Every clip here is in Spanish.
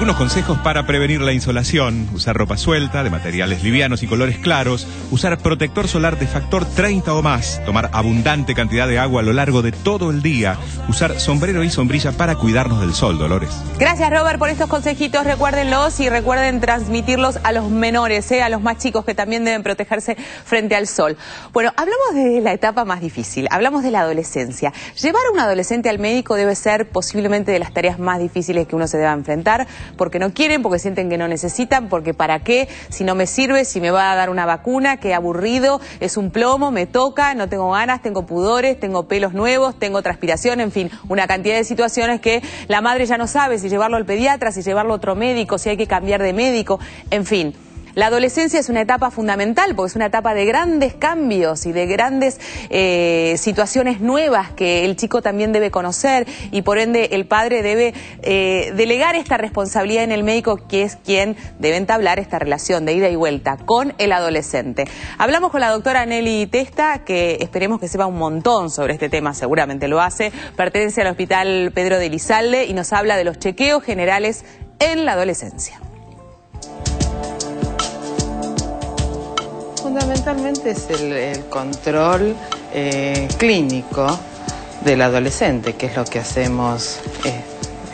Algunos consejos para prevenir la insolación: usar ropa suelta, de materiales livianos y colores claros, usar protector solar de factor 30 o más, tomar abundante cantidad de agua a lo largo de todo el día, usar sombrero y sombrilla para cuidarnos del sol, Dolores. Gracias, Robert, por estos consejitos. Recuérdenlos y recuerden transmitirlos a los menores, a los más chicos, que también deben protegerse frente al sol. Bueno, hablamos de la etapa más difícil, hablamos de la adolescencia. Llevar a un adolescente al médico debe ser posiblemente de las tareas más difíciles que uno se deba enfrentar, porque no quieren, porque sienten que no necesitan, porque ¿para qué? Si no me sirve, si me va a dar una vacuna, qué aburrido, es un plomo, me toca, no tengo ganas, tengo pudores, tengo pelos nuevos, tengo transpiración, en fin, una cantidad de situaciones que la madre ya no sabe si llevarlo al pediatra, si llevarlo a otro médico, si hay que cambiar de médico, en fin. La adolescencia es una etapa fundamental porque es una etapa de grandes cambios y de grandes situaciones nuevas que el chico también debe conocer, y por ende el padre debe delegar esta responsabilidad en el médico, que es quien debe entablar esta relación de ida y vuelta con el adolescente. Hablamos con la doctora Nelly Testa, que esperemos que sepa un montón sobre este tema, seguramente lo hace. Pertenece al Hospital Pedro de Elizalde y nos habla de los chequeos generales en la adolescencia. Fundamentalmente es el control clínico del adolescente, que es lo que hacemos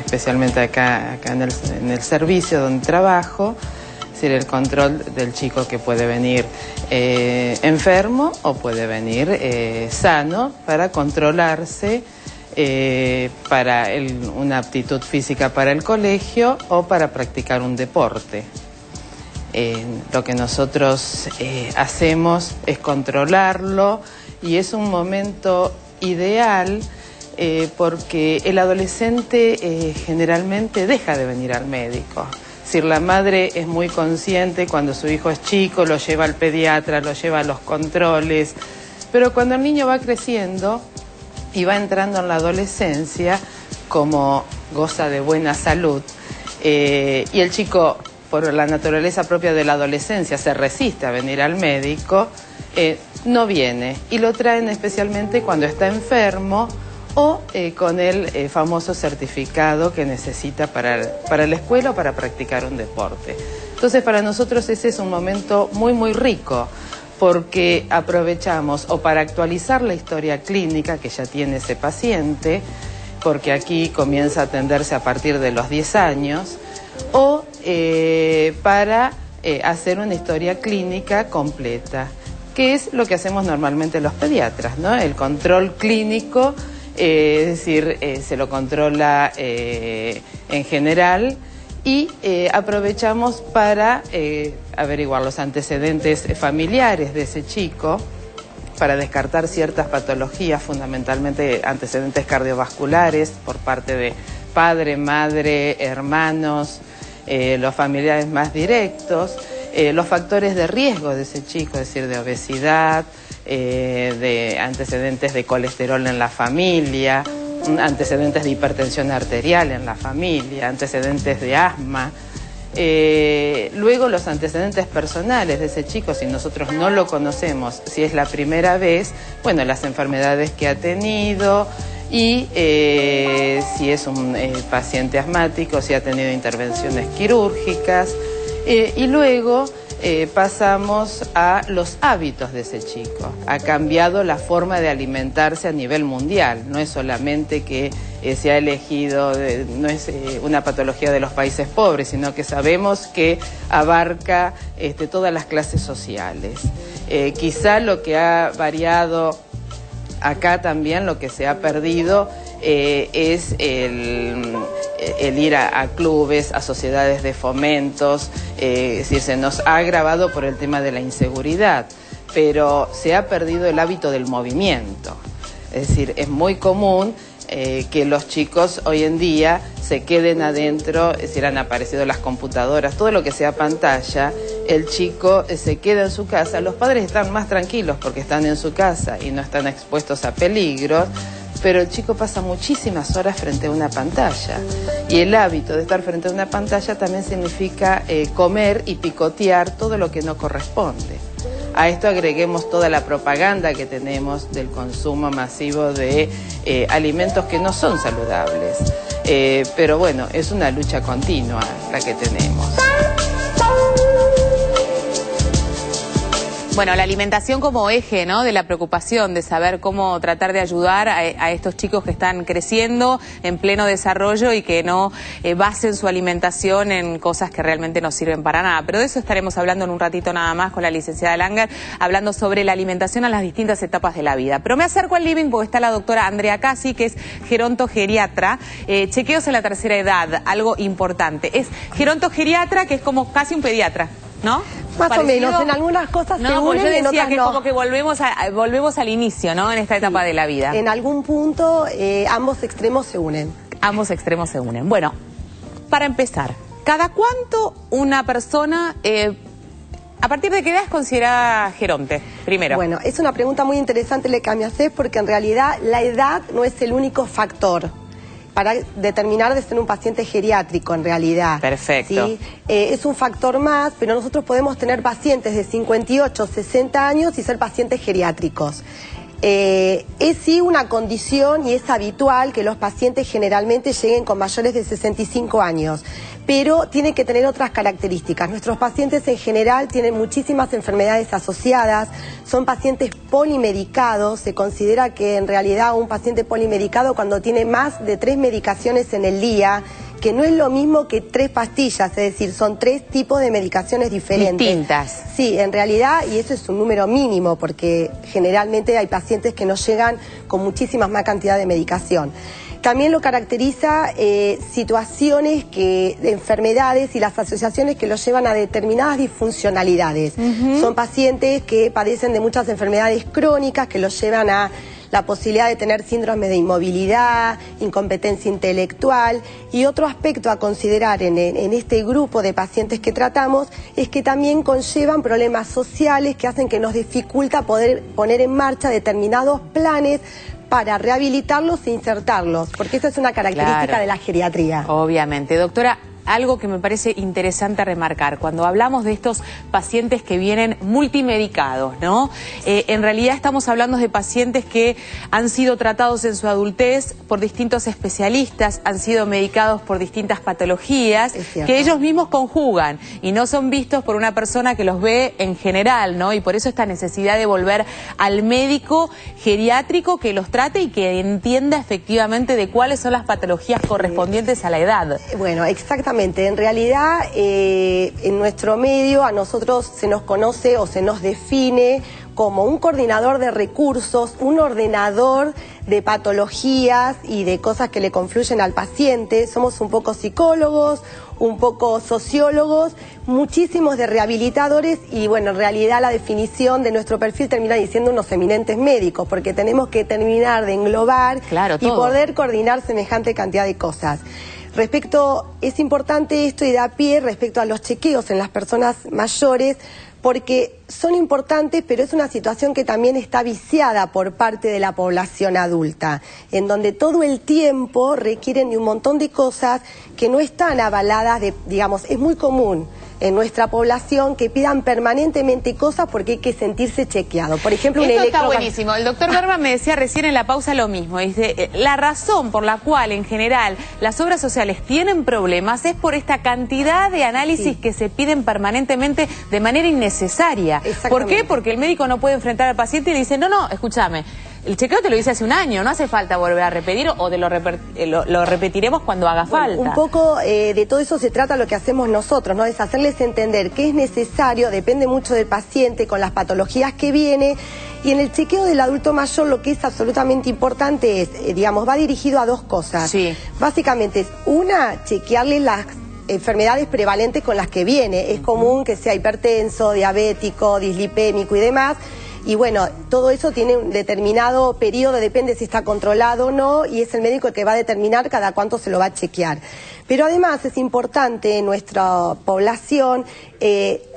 especialmente acá en el servicio donde trabajo. Es decir, el control del chico, que puede venir enfermo o puede venir sano, para controlarse para una aptitud física para el colegio o para practicar un deporte. Lo que nosotros hacemos es controlarlo, y es un momento ideal porque el adolescente generalmente deja de venir al médico. Es decir, la madre es muy consciente cuando su hijo es chico, lo lleva al pediatra, lo lleva a los controles, pero cuando el niño va creciendo y va entrando en la adolescencia, como goza de buena salud, y el chico, por la naturaleza propia de la adolescencia, se resiste a venir al médico, no viene, y lo traen especialmente cuando está enfermo o con el famoso certificado que necesita para la escuela o para practicar un deporte. Entonces, para nosotros ese es un momento muy, muy rico, porque aprovechamos o para actualizar la historia clínica que ya tiene ese paciente, porque aquí comienza a atenderse a partir de los 10 años, o para hacer una historia clínica completa, que es lo que hacemos normalmente los pediatras, ¿no? El control clínico, es decir, se lo controla en general, y aprovechamos para averiguar los antecedentes familiares de ese chico, para descartar ciertas patologías, fundamentalmente antecedentes cardiovasculares por parte de padre, madre, hermanos, los familiares más directos, los factores de riesgo de ese chico, es decir, de obesidad, de antecedentes de colesterol en la familia, antecedentes de hipertensión arterial en la familia, antecedentes de asma. Luego los antecedentes personales de ese chico, si nosotros no lo conocemos, si es la primera vez, bueno, las enfermedades que ha tenido, y si es un paciente asmático, si ha tenido intervenciones quirúrgicas, y luego pasamos a los hábitos de ese chico. Ha cambiado la forma de alimentarse a nivel mundial, no es solamente que se ha elegido, no es una patología de los países pobres, sino que sabemos que abarca todas las clases sociales. Quizá lo que ha variado acá también, lo que se ha perdido, es el ir a clubes, a sociedades de fomentos, es decir, se nos ha agravado por el tema de la inseguridad, pero se ha perdido el hábito del movimiento. Es decir, es muy común que los chicos hoy en día se queden adentro, es decir, han aparecido las computadoras, todo lo que sea pantalla, el chico se queda en su casa, los padres están más tranquilos porque están en su casa y no están expuestos a peligros, pero el chico pasa muchísimas horas frente a una pantalla, y el hábito de estar frente a una pantalla también significa comer y picotear todo lo que no corresponde. A esto agreguemos toda la propaganda que tenemos del consumo masivo de alimentos que no son saludables. Pero bueno, es una lucha continua la que tenemos. Bueno, la alimentación como eje, ¿no?, de la preocupación, de saber cómo tratar de ayudar a estos chicos que están creciendo en pleno desarrollo y que no basen su alimentación en cosas que realmente no sirven para nada. Pero de eso estaremos hablando en un ratito nada más con la licenciada Langer, hablando sobre la alimentación a las distintas etapas de la vida. Pero me acerco al living porque está la doctora Andrea Casi, que es gerontogeriatra. Chequeos en la tercera edad, algo importante. Es gerontogeriatra, que es como casi un pediatra, ¿no? Más o menos, en algunas cosas se unen, yo decía en otras que no. como que volvemos al inicio, ¿no?, en esta etapa de la vida. En algún punto ambos extremos se unen. Ambos extremos se unen. Bueno, para empezar, ¿cada cuánto una persona, a partir de qué edad es considerada geronte? Primero. Bueno, es una pregunta muy interesante la que me haces, porque en realidad la edad no es el único factor para determinar de ser un paciente geriátrico, en realidad. Perfecto. ¿Sí? Es un factor más, pero nosotros podemos tener pacientes de 58, 60 años y ser pacientes geriátricos. Es sí una condición y es habitual que los pacientes generalmente lleguen con mayores de 65 años, pero tiene que tener otras características. Nuestros pacientes en general tienen muchísimas enfermedades asociadas, son pacientes polimedicados. Se considera que en realidad un paciente polimedicado cuando tiene más de 3 medicaciones en el día, que no es lo mismo que 3 pastillas, es decir, son 3 tipos de medicaciones diferentes. Distintas. Sí, en realidad, y eso es un número mínimo, porque generalmente hay pacientes que nos llegan con muchísimas más cantidad de medicación. También lo caracteriza situaciones de enfermedades y las asociaciones que los llevan a determinadas disfuncionalidades. Son pacientes que padecen de muchas enfermedades crónicas que los llevan a la posibilidad de tener síndromes de inmovilidad, incompetencia intelectual, y otro aspecto a considerar en este grupo de pacientes que tratamos es que también conllevan problemas sociales que hacen que nos dificulta poder poner en marcha determinados planes para rehabilitarlos e insertarlos, porque esa es una característica de la geriatría. Obviamente. Doctora, algo que me parece interesante remarcar, cuando hablamos de estos pacientes que vienen multimedicados, ¿no? En realidad estamos hablando de pacientes que han sido tratados en su adultez por distintos especialistas, han sido medicados por distintas patologías, que ellos mismos conjugan y no son vistos por una persona que los ve en general, ¿no? Y por eso esta necesidad de volver al médico geriátrico que los trate y que entienda efectivamente de cuáles son las patologías correspondientes a la edad. Bueno, exactamente. En realidad, en nuestro medio a nosotros se nos conoce o se nos define como un coordinador de recursos, un ordenador de patologías y de cosas que le confluyen al paciente. Somos un poco psicólogos, un poco sociólogos, muchísimos de rehabilitadores y bueno, en realidad la definición de nuestro perfil termina diciendo unos eminentes médicos, porque tenemos que terminar de englobar y poder coordinar semejante cantidad de cosas. Es importante esto y da pie respecto a los chequeos en las personas mayores, porque son importantes, pero es una situación que también está viciada por parte de la población adulta, en donde todo el tiempo requieren de un montón de cosas que no están avaladas, es muy común en nuestra población que pidan permanentemente cosas porque hay que sentirse chequeado. Por ejemplo, esto está buenísimo. El doctor Berman me decía recién en la pausa lo mismo. Dice, la razón por la cual en general las obras sociales tienen problemas es por esta cantidad de análisis que se piden permanentemente de manera innecesaria. ¿Por qué? Porque el médico no puede enfrentar al paciente y le dice, no, escúchame, el chequeo te lo hice hace un año, no hace falta volver a repetir o lo repetiremos cuando haga falta. Un poco de todo eso se trata lo que hacemos nosotros, ¿no? Es hacerles entender que es necesario, depende mucho del paciente, con las patologías que viene. Y en el chequeo del adulto mayor lo que es absolutamente importante es, va dirigido a 2 cosas. Básicamente es, una, chequearle las enfermedades prevalentes con las que viene. Es común que sea hipertenso, diabético, dislipémico y demás. Y bueno, todo eso tiene un determinado periodo, depende si está controlado o no, y es el médico el que va a determinar cada cuánto se lo va a chequear. Pero además es importante en nuestra población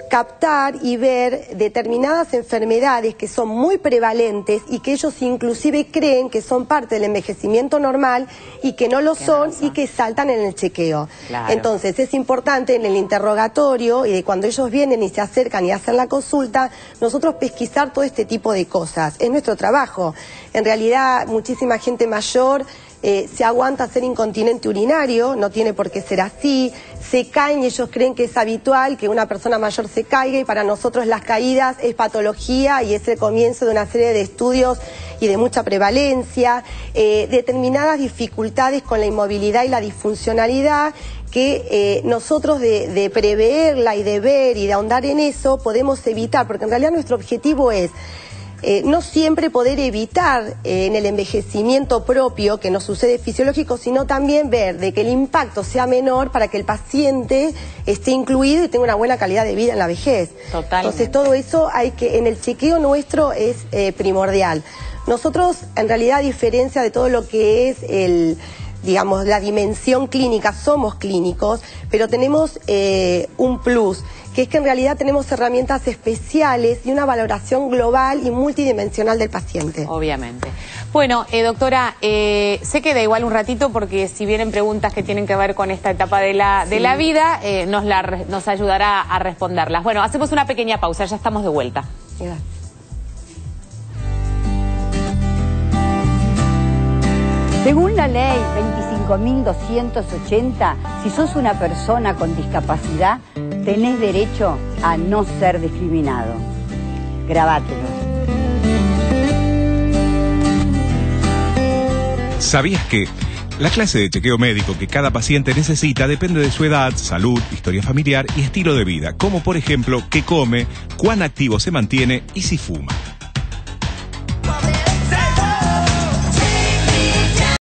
captar y ver determinadas enfermedades que son muy prevalentes y que ellos inclusive creen que son parte del envejecimiento normal y que no lo son y que saltan en el chequeo. Entonces es importante en el interrogatorio y de cuando ellos vienen y se acercan y hacen la consulta, nosotros pesquisar todo este tipo de cosas. Es nuestro trabajo. En realidad muchísima gente mayor se aguanta ser incontinente urinario, no tiene por qué ser así, se caen y ellos creen que es habitual que una persona mayor se caiga, y para nosotros las caídas es patología y es el comienzo de una serie de estudios y de mucha prevalencia, determinadas dificultades con la inmovilidad y la disfuncionalidad que nosotros de preverla y de ver y de ahondar en eso podemos evitar, porque en realidad nuestro objetivo es no siempre poder evitar en el envejecimiento propio que nos sucede fisiológico, sino también ver de que el impacto sea menor para que el paciente esté incluido y tenga una buena calidad de vida en la vejez. Totalmente. Entonces todo eso hay que, en el chequeo nuestro es primordial. Nosotros, en realidad, a diferencia de todo lo que es digamos, la dimensión clínica, somos clínicos, pero tenemos un plus, que es que en realidad tenemos herramientas especiales y una valoración global y multidimensional del paciente. Obviamente. Bueno, doctora, sé que da igual un ratito porque si vienen preguntas que tienen que ver con esta etapa de la vida, nos ayudará a responderlas. Bueno, hacemos una pequeña pausa, ya estamos de vuelta. Gracias. Según la ley 25.280, si sos una persona con discapacidad, tenés derecho a no ser discriminado. Grabátelo. ¿Sabías que la clase de chequeo médico que cada paciente necesita depende de su edad, salud, historia familiar y estilo de vida, como por ejemplo qué come, cuán activo se mantiene y si fuma?